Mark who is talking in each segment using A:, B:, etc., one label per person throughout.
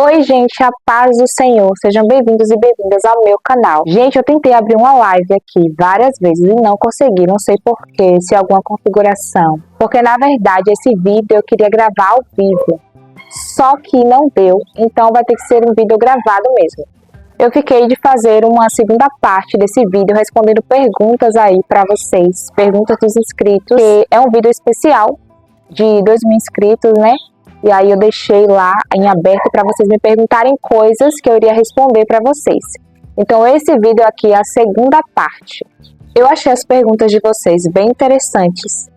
A: Oi, gente, a paz do Senhor. Sejam bem-vindos e bem-vindas ao meu canal. Gente, eu tentei abrir uma live aqui várias vezes e não consegui. Não sei porquê, se é alguma configuração. Porque, na verdade, esse vídeo eu queria gravar ao vivo. Só que não deu, então vai ter que ser um vídeo gravado mesmo. Eu fiquei de fazer uma segunda parte desse vídeo respondendo perguntas aí pra vocês. Perguntas dos inscritos. Que é um vídeo especial de 2.000 inscritos, né? E aí eu deixei lá em aberto para vocês me perguntarem coisas que eu iria responder para vocês. Então esse vídeo aqui é a segunda parte. Eu achei as perguntas de vocês bem interessantes.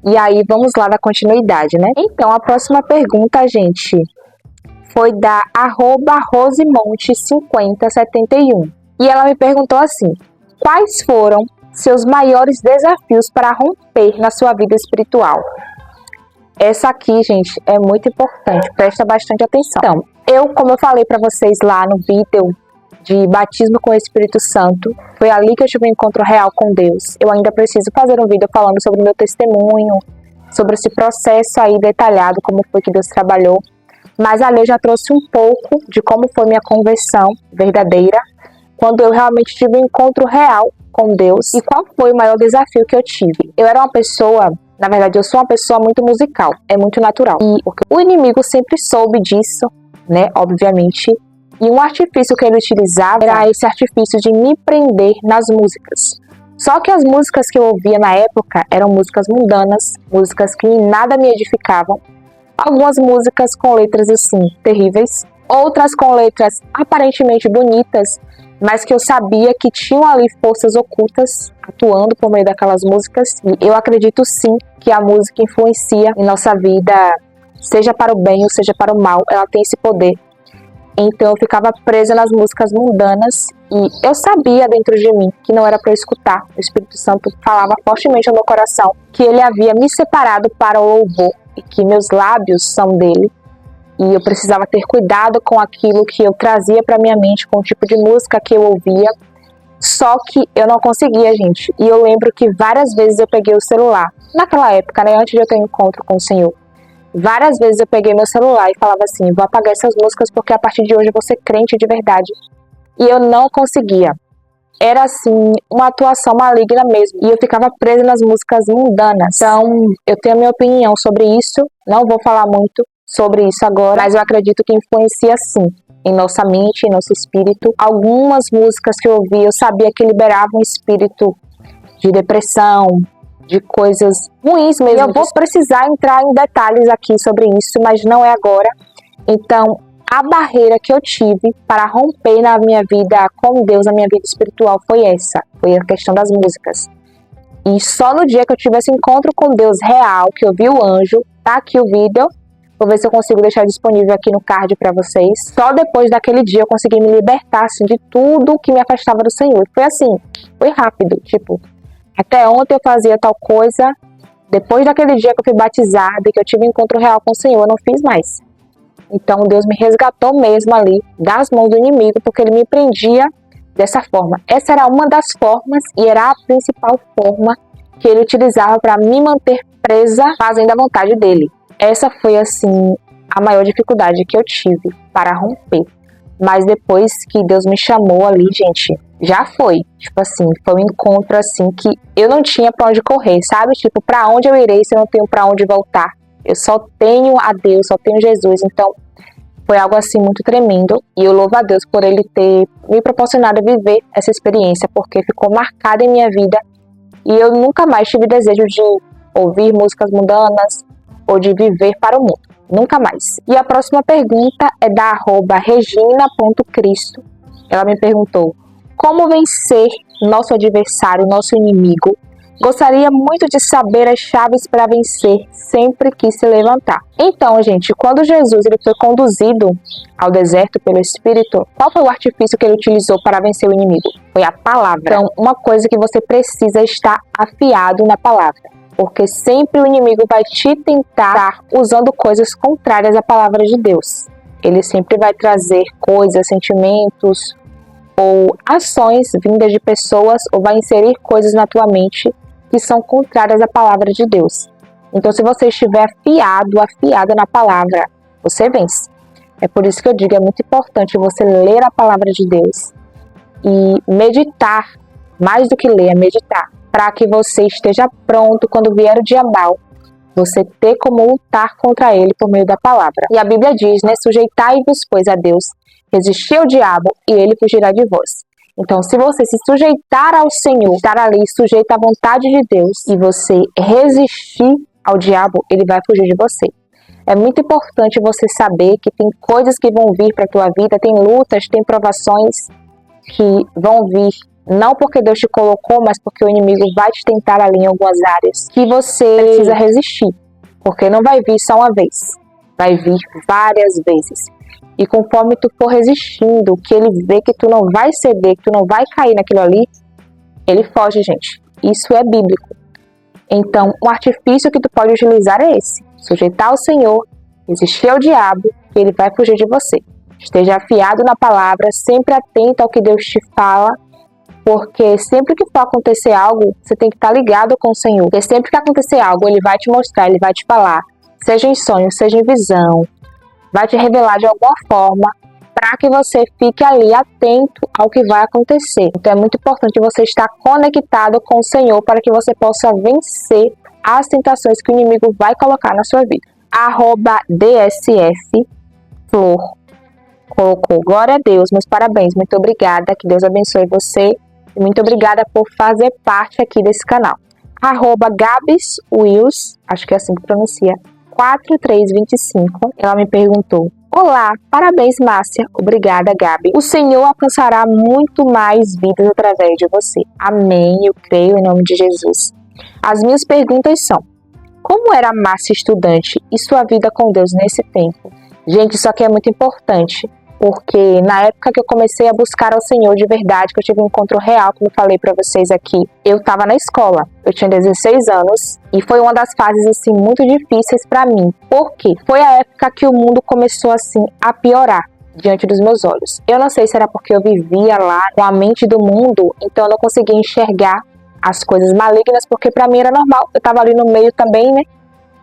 A: E aí vamos lá dar continuidade, né? Então a próxima pergunta, gente, foi da @rosemonte5071. E ela me perguntou assim: quais foram seus maiores desafios para romper na sua vida espiritual? Essa aqui, gente, é muito importante, presta bastante atenção. Então, como eu falei para vocês lá no vídeo de batismo com o Espírito Santo, foi ali que eu tive um encontro real com Deus. Eu ainda preciso fazer um vídeo falando sobre o meu testemunho, sobre esse processo aí detalhado, como foi que Deus trabalhou. Mas ali eu já trouxe um pouco de como foi minha conversão verdadeira, quando eu realmente tive um encontro real com Deus e qual foi o maior desafio que eu tive. Eu era uma pessoa... Na verdade, eu sou uma pessoa muito musical, é muito natural. E porque o inimigo sempre soube disso, né, obviamente. E um artifício que ele utilizava era esse artifício de me prender nas músicas. Só que as músicas que eu ouvia na época eram músicas mundanas, músicas que em nada me edificavam. Algumas músicas com letras assim, terríveis. Outras com letras aparentemente bonitas, mas que eu sabia que tinham ali forças ocultas atuando por meio daquelas músicas. E eu acredito sim que a música influencia em nossa vida, seja para o bem ou seja para o mal, ela tem esse poder. Então eu ficava presa nas músicas mundanas e eu sabia dentro de mim que não era para eu escutar. O Espírito Santo falava fortemente ao meu coração que ele havia me separado para o louvor e que meus lábios são dele. E eu precisava ter cuidado com aquilo que eu trazia para minha mente, com o tipo de música que eu ouvia. Só que eu não conseguia, gente. E eu lembro que várias vezes eu peguei o celular. Naquela época, né, antes de eu ter um encontro com o Senhor. Várias vezes eu peguei meu celular e falava assim: vou apagar essas músicas porque a partir de hoje eu vou ser crente de verdade. E eu não conseguia. Era assim, uma atuação maligna mesmo. E eu ficava presa nas músicas mundanas. Então, eu tenho a minha opinião sobre isso. Não vou falar muito sobre isso agora, mas eu acredito que influencia sim em nossa mente, em nosso espírito. Algumas músicas que eu ouvi, eu sabia que liberavam um espírito de depressão, de coisas ruins mesmo. E eu vou precisar entrar em detalhes aqui sobre isso, mas não é agora. Então, a barreira que eu tive para romper na minha vida com Deus, na minha vida espiritual, foi essa. Foi a questão das músicas. E só no dia que eu tive esse encontro com Deus real, que eu vi o anjo, tá aqui o vídeo. Vou ver se eu consigo deixar disponível aqui no card para vocês. Só depois daquele dia eu consegui me libertar assim, de tudo que me afastava do Senhor. Foi assim, foi rápido. Tipo, até ontem eu fazia tal coisa. Depois daquele dia que eu fui batizada e que eu tive um encontro real com o Senhor, eu não fiz mais. Então Deus me resgatou mesmo ali das mãos do inimigo, porque ele me prendia dessa forma. Essa era uma das formas e era a principal forma que ele utilizava para me manter presa fazendo a vontade dele. Essa foi, assim, a maior dificuldade que eu tive para romper. Mas depois que Deus me chamou ali, gente, já foi. Tipo assim, foi um encontro, assim, que eu não tinha pra onde correr, sabe? Tipo, pra onde eu irei se eu não tenho pra onde voltar? Eu só tenho a Deus, só tenho Jesus. Então, foi algo, assim, muito tremendo. E eu louvo a Deus por Ele ter me proporcionado viver essa experiência, porque ficou marcada em minha vida. E eu nunca mais tive desejo de ouvir músicas mundanas, ou de viver para o mundo. Nunca mais. E a próxima pergunta é da @regina.cristo. Ela me perguntou: como vencer nosso adversário, nosso inimigo? Gostaria muito de saber as chaves para vencer sempre que se levantar. Então, gente, quando Jesus ele foi conduzido ao deserto pelo Espírito, qual foi o artifício que ele utilizou para vencer o inimigo? Foi a palavra. Então, uma coisa que você precisa estar afiado na palavra. Porque sempre o inimigo vai te tentar usando coisas contrárias à palavra de Deus. Ele sempre vai trazer coisas, sentimentos ou ações vindas de pessoas ou vai inserir coisas na tua mente que são contrárias à palavra de Deus. Então, se você estiver afiada na palavra, você vence. É por isso que eu digo, é muito importante você ler a palavra de Deus e meditar, mais do que ler, é meditar, para que você esteja pronto quando vier o dia mau, você ter como lutar contra ele por meio da palavra. E a Bíblia diz, né, sujeitai-vos, pois, a Deus, resistir ao diabo e ele fugirá de vós. Então, se você se sujeitar ao Senhor, estar ali sujeito à vontade de Deus e você resistir ao diabo, ele vai fugir de você. É muito importante você saber que tem coisas que vão vir para a tua vida, tem lutas, tem provações que vão vir, não porque Deus te colocou, mas porque o inimigo vai te tentar ali em algumas áreas, que você precisa resistir, porque não vai vir só uma vez, vai vir várias vezes. E conforme tu for resistindo, que ele vê que tu não vai ceder, que tu não vai cair naquilo ali, ele foge, gente. Isso é bíblico. Então, um artifício que tu pode utilizar é esse: sujeitar ao Senhor, resistir ao diabo, e ele vai fugir de você. Esteja afiado na palavra, sempre atento ao que Deus te fala, porque sempre que for acontecer algo, você tem que estar ligado com o Senhor. Porque sempre que acontecer algo, ele vai te mostrar, ele vai te falar, seja em sonho, seja em visão, vai te revelar de alguma forma, para que você fique ali atento ao que vai acontecer. Então é muito importante você estar conectado com o Senhor para que você possa vencer as tentações que o inimigo vai colocar na sua vida. @DSF Flor colocou: glória a Deus, meus parabéns, muito obrigada, que Deus abençoe você e muito obrigada por fazer parte aqui desse canal. @Gabs Wills, acho que é assim que pronuncia, 4325, ela me perguntou: olá, parabéns, Márcia. Obrigada, Gabi. O Senhor alcançará muito mais vidas através de você. Amém, eu creio em nome de Jesus. As minhas perguntas são: como era a Márcia estudante e sua vida com Deus nesse tempo? Gente, isso aqui é muito importante, porque na época que eu comecei a buscar ao Senhor de verdade, que eu tive um encontro real, como eu falei pra vocês aqui, eu estava na escola, eu tinha 16 anos, e foi uma das fases, assim, muito difíceis pra mim. Por quê? Foi a época que o mundo começou, assim, a piorar diante dos meus olhos. Eu não sei se era porque eu vivia lá com a mente do mundo, então eu não conseguia enxergar as coisas malignas, porque pra mim era normal, eu tava ali no meio também, né?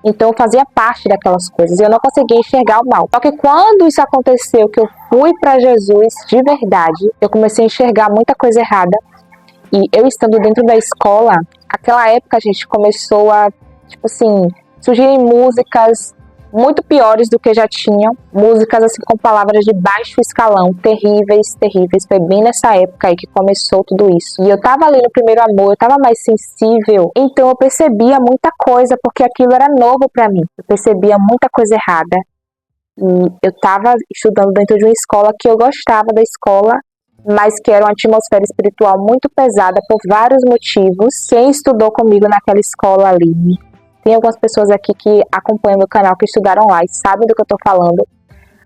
A: Então eu fazia parte daquelas coisas e eu não conseguia enxergar o mal. Só que quando isso aconteceu, que eu fui para Jesus de verdade, eu comecei a enxergar muita coisa errada. E eu estando dentro da escola, aquela época a gente começou a, tipo assim, surgirem músicas muito piores do que já tinham. Músicas assim com palavras de baixo escalão, terríveis, terríveis. Foi bem nessa época aí que começou tudo isso. E eu tava ali no primeiro amor, eu tava mais sensível. Então eu percebia muita coisa, porque aquilo era novo pra mim. Eu percebia muita coisa errada. E eu tava estudando dentro de uma escola que eu gostava da escola, mas que era uma atmosfera espiritual muito pesada por vários motivos. Quem estudou comigo naquela escola ali, tem algumas pessoas aqui que acompanham meu canal, que estudaram lá e sabem do que eu tô falando.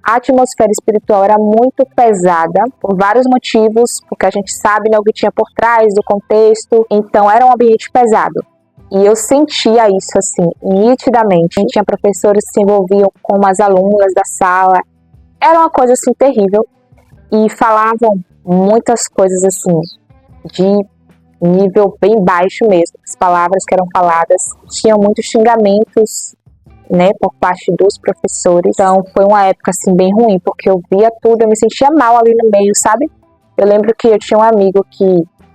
A: A atmosfera espiritual era muito pesada, por vários motivos, porque a gente sabe, né, o que tinha por trás do contexto. Então era um ambiente pesado. E eu sentia isso, assim, nitidamente. Tinha professores que se envolviam com umas alunas da sala. Era uma coisa, assim, terrível. E falavam muitas coisas, assim, de nível bem baixo mesmo. As palavras que eram faladas tinham muitos xingamentos, né, por parte dos professores. Então foi uma época assim bem ruim, porque eu via tudo, eu me sentia mal ali no meio, sabe? Eu lembro que eu tinha um amigo que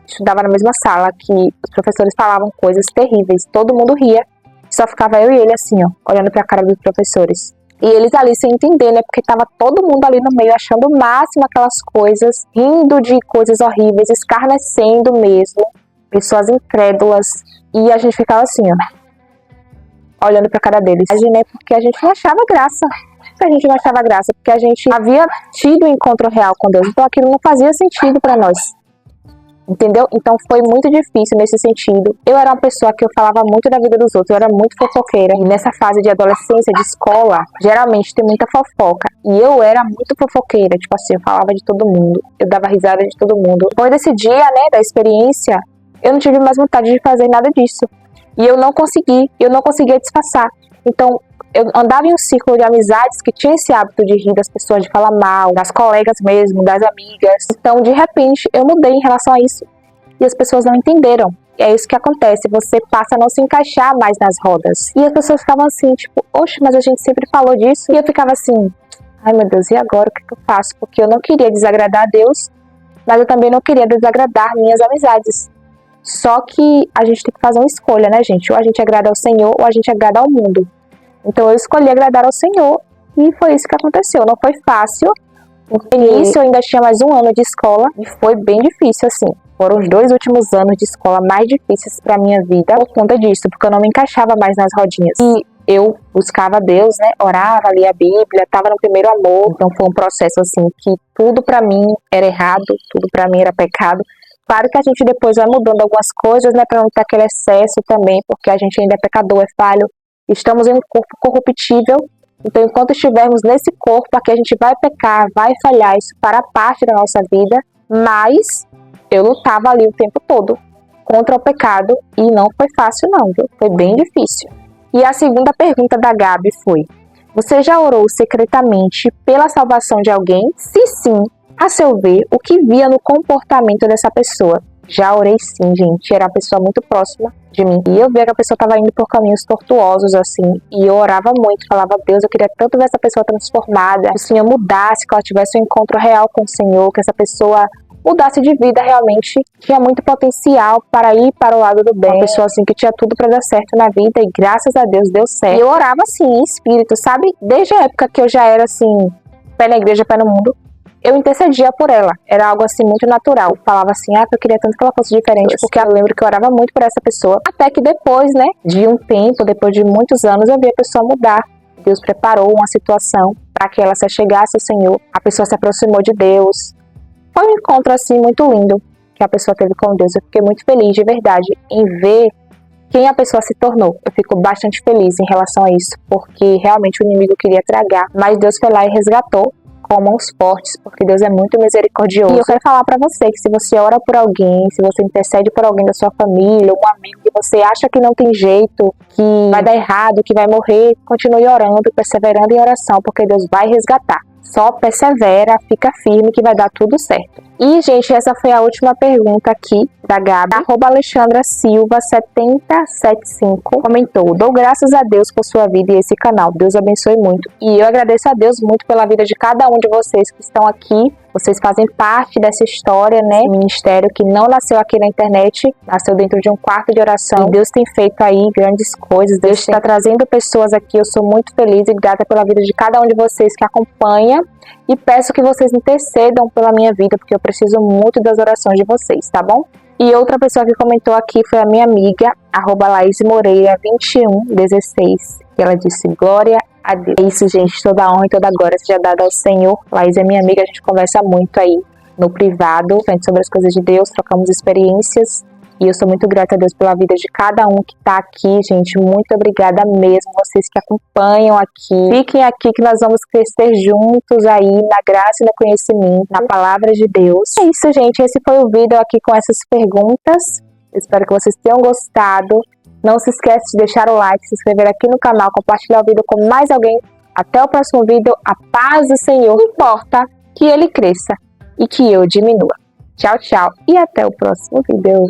A: estudava na mesma sala, que os professores falavam coisas terríveis, todo mundo ria, só ficava eu e ele assim, ó, olhando pra cara dos professores. E eles ali sem entender, né, porque tava todo mundo ali no meio achando o máximo aquelas coisas, rindo de coisas horríveis, escarnecendo mesmo, pessoas incrédulas, e a gente ficava assim, ó, olhando pra cara deles. Né, porque a gente não achava graça. A gente não achava graça, porque a gente havia tido um encontro real com Deus, então aquilo não fazia sentido pra nós. Entendeu? Então foi muito difícil nesse sentido. Eu era uma pessoa que eu falava muito da vida dos outros, eu era muito fofoqueira. E nessa fase de adolescência, de escola, geralmente tem muita fofoca. E eu era muito fofoqueira, tipo assim, eu falava de todo mundo, eu dava risada de todo mundo. Depois desse dia, né, da experiência, eu não tive mais vontade de fazer nada disso. E eu não conseguia disfarçar. Então, eu andava em um círculo de amizades que tinha esse hábito de rir das pessoas, de falar mal, das colegas mesmo, das amigas. Então, de repente, eu mudei em relação a isso. E as pessoas não entenderam. E é isso que acontece, você passa a não se encaixar mais nas rodas. E as pessoas ficavam assim, tipo, oxe, mas a gente sempre falou disso. E eu ficava assim, ai meu Deus, e agora o que eu faço? Porque eu não queria desagradar a Deus, mas eu também não queria desagradar minhas amizades. Só que a gente tem que fazer uma escolha, né, gente? Ou a gente agrada ao Senhor ou a gente agrada ao mundo. Então eu escolhi agradar ao Senhor e foi isso que aconteceu. Não foi fácil. No início eu ainda tinha mais um ano de escola e foi bem difícil, assim. Foram os 2 últimos anos de escola mais difíceis para minha vida por conta disso, porque eu não me encaixava mais nas rodinhas. E eu buscava Deus, né? Orava, lia a Bíblia, estava no primeiro amor. Então foi um processo assim que tudo para mim era errado, tudo para mim era pecado. Claro que a gente depois vai mudando algumas coisas, né, para não ter aquele excesso também, porque a gente ainda é pecador, é falho. Estamos em um corpo corruptível. Então, enquanto estivermos nesse corpo, aqui a gente vai pecar, vai falhar, isso fará parte da nossa vida, mas eu lutava ali o tempo todo contra o pecado e não foi fácil não, viu? Foi bem difícil. E a segunda pergunta da Gabi foi: você já orou secretamente pela salvação de alguém? Se sim, a seu ver, o que via no comportamento dessa pessoa? Já orei sim, gente. Era uma pessoa muito próxima de mim. E eu via que a pessoa estava indo por caminhos tortuosos, assim. E eu orava muito. Falava, Deus, eu queria tanto ver essa pessoa transformada. Que o Senhor mudasse, que ela tivesse um encontro real com o Senhor. Que essa pessoa mudasse de vida realmente. Tinha muito potencial para ir para o lado do bem. Uma pessoa, assim, que tinha tudo para dar certo na vida. E graças a Deus, deu certo. E eu orava, assim, em espírito, sabe? Desde a época que eu já era, assim, pé na igreja, pé no mundo. Eu intercedia por ela, era algo assim muito natural. Eu falava assim, eu queria tanto que ela fosse diferente, porque eu lembro que eu orava muito por essa pessoa. Até que depois, né, de um tempo, depois de muitos anos, eu vi a pessoa mudar. Deus preparou uma situação para que ela se achegasse ao Senhor. A pessoa se aproximou de Deus. Foi um encontro assim muito lindo que a pessoa teve com Deus. Eu fiquei muito feliz de verdade em ver quem a pessoa se tornou. Eu fico bastante feliz em relação a isso, porque realmente o inimigo queria tragar, mas Deus foi lá e resgatou com mãos fortes, porque Deus é muito misericordioso. E eu quero falar pra você que se você ora por alguém, se você intercede por alguém da sua família, um amigo que você acha que não tem jeito, que vai dar errado, que vai morrer, continue orando, perseverando em oração, porque Deus vai resgatar. Só persevera, fica firme que vai dar tudo certo. E, gente, essa foi a última pergunta aqui da Gabi. @AlexandraSilva7075 comentou: dou graças a Deus por sua vida e esse canal. Deus abençoe muito. E eu agradeço a Deus muito pela vida de cada um de vocês que estão aqui. Vocês fazem parte dessa história, né? Ministério que não nasceu aqui na internet, nasceu dentro de um quarto de oração. E Deus tem feito aí grandes coisas. Deus está trazendo pessoas aqui. Eu sou muito feliz e grata pela vida de cada um de vocês que acompanha. E peço que vocês intercedam pela minha vida, porque eu preciso muito das orações de vocês, tá bom? E outra pessoa que comentou aqui foi a minha amiga, @LaísMoreira2116. E ela disse, glória a Deus. É isso, gente, toda a honra e toda a glória seja dada ao Senhor. Laís é minha amiga, a gente conversa muito aí no privado, sobre as coisas de Deus, trocamos experiências. E eu sou muito grata a Deus pela vida de cada um que tá aqui, gente. Muito obrigada mesmo, vocês que acompanham aqui. Fiquem aqui que nós vamos crescer juntos aí na graça e no conhecimento, na palavra de Deus. É isso, gente. Esse foi o vídeo aqui com essas perguntas. Espero que vocês tenham gostado. Não se esqueça de deixar o like, se inscrever aqui no canal, compartilhar o vídeo com mais alguém. Até o próximo vídeo. A paz do Senhor. Importa que ele cresça e que eu diminua. Tchau, tchau. E até o próximo vídeo.